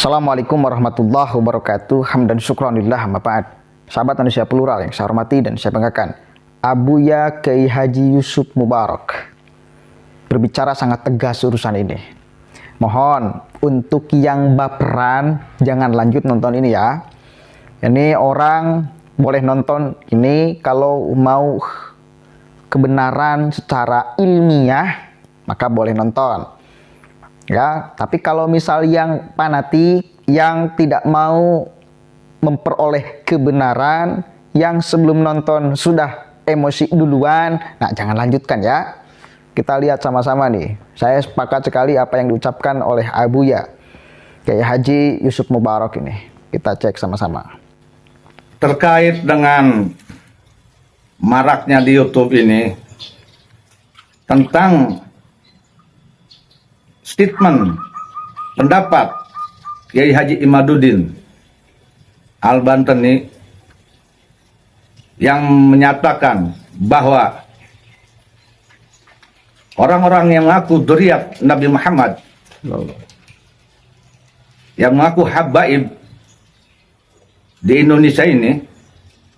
Assalamualaikum warahmatullahi wabarakatuh. Hamdan syukranillah amma ba'd. Sahabat Indonesia Plural yang saya hormati dan saya banggakan, Abuya Kiai Haji Yusuf Mubarak berbicara sangat tegas urusan ini. Mohon untuk yang baperan jangan lanjut nonton ini ya. Ini orang boleh nonton ini kalau mau kebenaran secara ilmiah maka boleh nonton. Ya, tapi kalau misal yang fanatik, yang tidak mau memperoleh kebenaran, yang sebelum nonton sudah emosi duluan, nah jangan lanjutkan ya. Kita lihat sama-sama nih. Saya sepakat sekali apa yang diucapkan oleh Abuya Kiai Haji Yusuf Mubarak ini. Kita cek sama-sama. Terkait dengan maraknya di YouTube ini tentang statement pendapat Kiai Haji Imaduddin Al-Bantani yang menyatakan bahwa orang-orang yang mengaku dzurriyyat Nabi Muhammad, yang mengaku habaib di Indonesia ini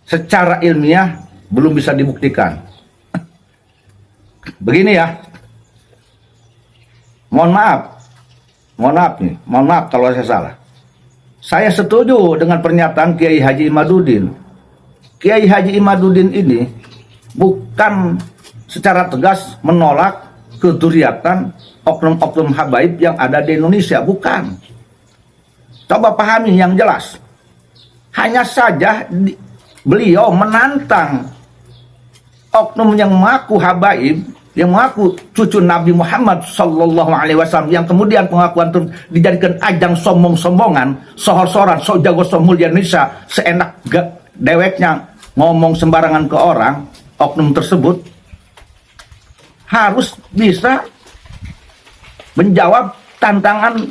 secara ilmiah belum bisa dibuktikan. Begini ya, mohon maaf kalau saya salah. Saya setuju dengan pernyataan Kiai Haji Imaduddin. Kiai Haji Imaduddin ini bukan secara tegas menolak kedzurriyyatan oknum-oknum habaib yang ada di Indonesia, bukan. Coba pahami yang jelas. Hanya saja beliau menantang oknum yang mengaku habaib, yang mengaku cucu Nabi Muhammad Sallallahu Alaihi Wasallam, yang kemudian pengakuan itu dijadikan ajang sombong-sombongan, sohor-sohoran, so jago so mulia Indonesia, seenak deweknya ngomong sembarangan ke orang. Oknum tersebut harus bisa menjawab tantangan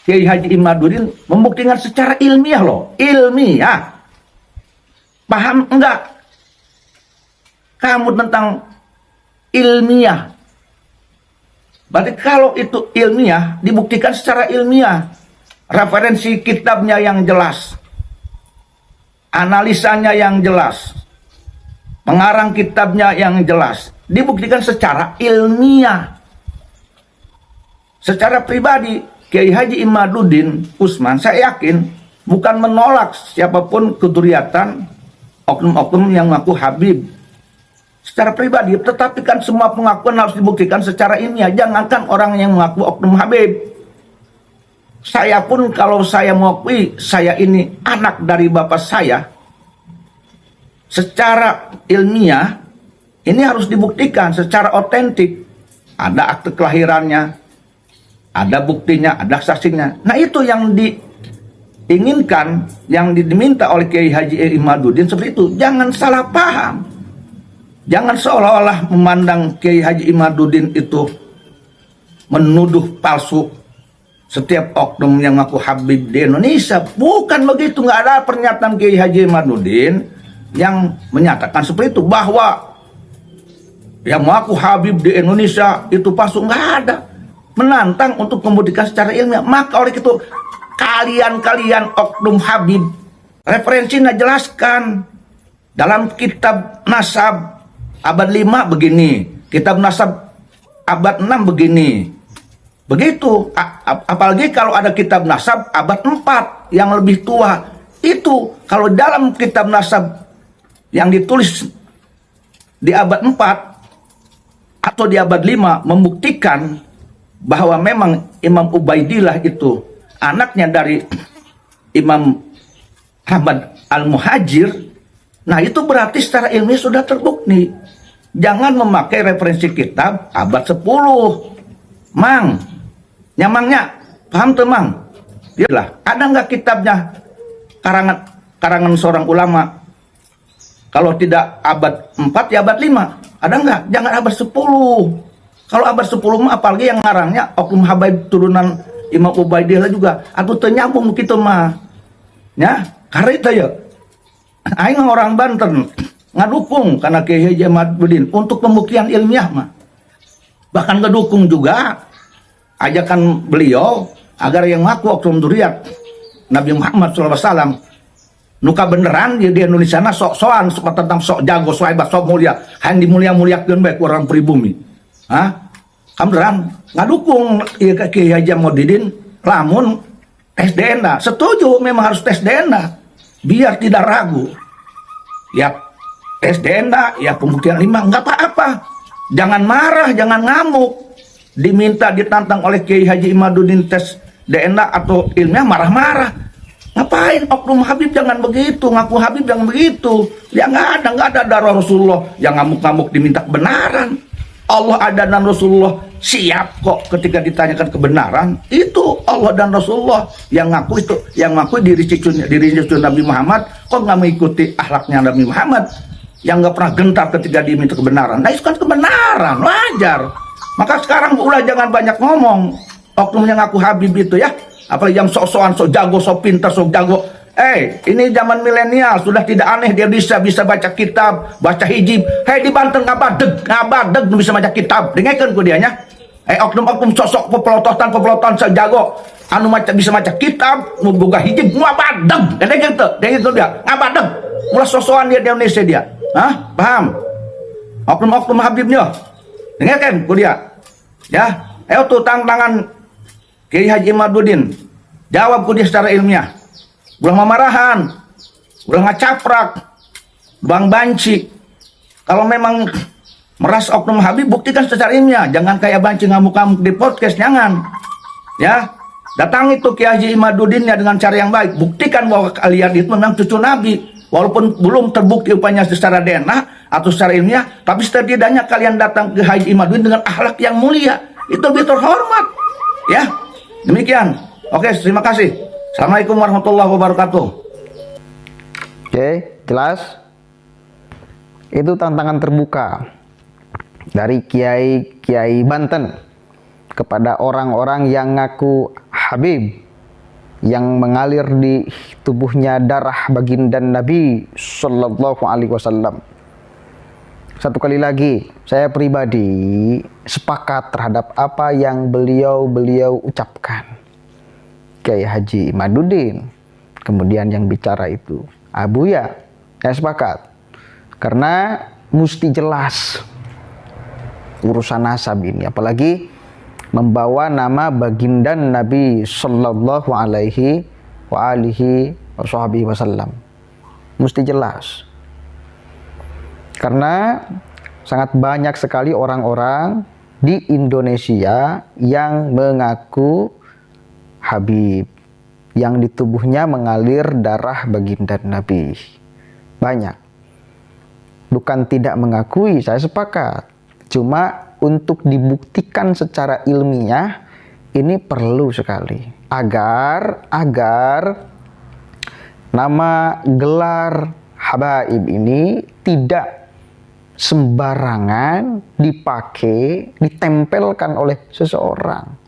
Kiai Haji Imaduddin, membuktikan secara ilmiah loh, ilmiah. Paham enggak kamu tentang ilmiah? Berarti kalau itu ilmiah, dibuktikan secara ilmiah. Referensi kitabnya yang jelas, analisanya yang jelas, pengarang kitabnya yang jelas, dibuktikan secara ilmiah. Secara pribadi, Kiai Haji Imaduddin Usman, saya yakin bukan menolak siapapun kedzurriyyatan oknum-oknum yang mengaku habib secara pribadi, tetapi kan semua pengakuan harus dibuktikan secara ilmiah. Jangankan orang yang mengaku oknum habib, saya pun kalau saya mengakui saya ini anak dari bapak saya, secara ilmiah ini harus dibuktikan secara otentik. Ada akte kelahirannya, ada buktinya, ada saksinya. Nah itu yang diinginkan, yang diminta oleh Kiai Haji Imaduddin seperti itu. Jangan salah paham. Jangan seolah-olah memandang Kiai Haji Imaduddin itu menuduh palsu setiap oknum yang mengaku habib di Indonesia. Bukan begitu, nggak ada pernyataan Kiai Haji Imaduddin yang menyatakan seperti itu, bahwa yang mengaku habib di Indonesia itu palsu. Nggak ada. Menantang untuk membuktikan secara ilmiah. Maka oleh itu kalian oknum habib, referensinya jelaskan dalam kitab Nasab abad 5 begini, kitab Nasab abad 6 begini. Begitu, apalagi kalau ada kitab Nasab abad 4 yang lebih tua. Itu kalau dalam kitab Nasab yang ditulis di abad 4 atau di abad 5 membuktikan bahwa memang Imam Ubaidillah itu anaknya dari Imam Ahmad Al-Muhajir, nah itu berarti secara ilmiah sudah terbukti. Jangan memakai referensi kitab abad 10. Mang, nyamangnya, paham tuh Mang? Yalah, ada nggak kitabnya karangan seorang ulama? Kalau tidak abad 4 ya abad 5. Ada nggak? Jangan abad 10. Kalau abad 10 mah apalagi yang ngarangnya oknum habaib turunan Imam Ubaidillah juga. Atau ternyambung gitu mah. Ya, karena itu ya. Aing orang Banten ngadukung karena Kiai Haji Imaduddin untuk pembuktian ilmiah mah. Bahkan ngedukung juga ajakan beliau agar yang ngaku oknum duriat Nabi Muhammad SAW nuka beneran di Indonesia sok-sokan tentang sok jago, sok hebat, sok mulia, yang dimulia-muliakan baik orang pribumi. Kamu beneran ngadukung Kiai Haji Ahmadudin lamun tes DNA. Setuju, memang harus tes DNA biar tidak ragu. Ya tes DNA, ya pembuktian 5, nggak apa-apa. Jangan marah, jangan ngamuk. Diminta ditantang oleh Kiai Haji Ahmadudin tes DNA atau ilmiah marah-marah. Ngapain oknum Habib jangan begitu, ngaku Habib jangan begitu. Ya nggak ada darah Rasulullah yang ngamuk-ngamuk diminta kebenaran. Allah ada dan Rasulullah siap kok ketika ditanyakan kebenaran. Itu Allah dan Rasulullah yang ngaku itu, yang ngaku diri cucu Nabi Muhammad. Kok nggak mengikuti akhlaknya Nabi Muhammad yang nggak pernah gentar ketika diminta kebenaran? Nah itu kan kebenaran, wajar. Maka sekarang ulah jangan banyak ngomong. Oknum yang ngaku Habib itu ya, apalagi yang sok-sokan, sok jago, sok pintar, sok jago. Ini zaman milenial, sudah tidak aneh dia bisa baca kitab, baca hijib. Di Banten ngabadeg bisa baca kitab. Dengarkan ku dianya. Oknum-oknum sosok pepelototan sok jago, anu bisa baca kitab, buka hijib, ngabadeg. Dengarkan dia, ngabadeg. Mulai sosokan dia di Indonesia dia. Paham? Oknum-oknum Habibnya. Dengarkan ku dia. Ya, tuh tangan Kiai Haji Ahmadudin. Jawab ku dia secara ilmiah. Ulah mamarahan, ulah ngacaprak, bang banci. Kalau memang meras oknum Habib, buktikan secara ilmiah. Jangan kayak banci ngamuk-ngamuk di podcast, jangan. Ya, datang itu Kiai Haji Ahmadudinnya dengan cara yang baik. Buktikan bahwa kalian itu memang cucu Nabi. Walaupun belum terbukti upahnya secara DNA atau secara ilmiah, tapi setidaknya kalian datang ke Haji Ahmadudin dengan akhlak yang mulia. Itu lebih terhormat. Ya, demikian. Oke, terima kasih. Assalamualaikum warahmatullahi wabarakatuh. Oke, jelas. Itu tantangan terbuka dari Kiai Banten kepada orang-orang yang ngaku Habib, yang mengalir di tubuhnya darah baginda Nabi Sallallahu Alaihi Wasallam. Satu kali lagi, saya pribadi sepakat terhadap apa yang beliau ucapkan. Kiai Haji Ahmadudin, kemudian yang bicara itu Abuya, saya sepakat. Karena mesti jelas urusan nasab ini, apalagi membawa nama baginda Nabi Sallallahu Alaihi Wasallam. Mesti jelas. Karena sangat banyak sekali orang-orang di Indonesia yang mengaku Habib, yang di tubuhnya mengalir darah baginda Nabi. Banyak. Bukan tidak mengakui, saya sepakat. Cuma untuk dibuktikan secara ilmiah, ini perlu sekali. Agar nama gelar Habaib ini tidak sembarangan dipakai, ditempelkan oleh seseorang.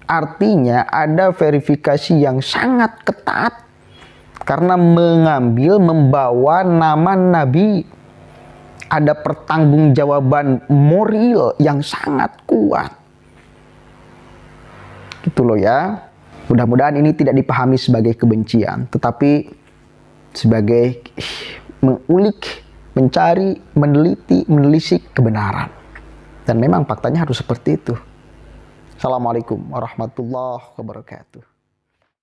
Artinya ada verifikasi yang sangat ketat karena membawa nama Nabi. Ada pertanggungjawaban moral yang sangat kuat. Gitu loh ya. Mudah-mudahan ini tidak dipahami sebagai kebencian, tetapi sebagai mengulik, mencari, meneliti, menelisik kebenaran. Dan memang faktanya harus seperti itu. Assalamualaikum warahmatullahi wabarakatuh.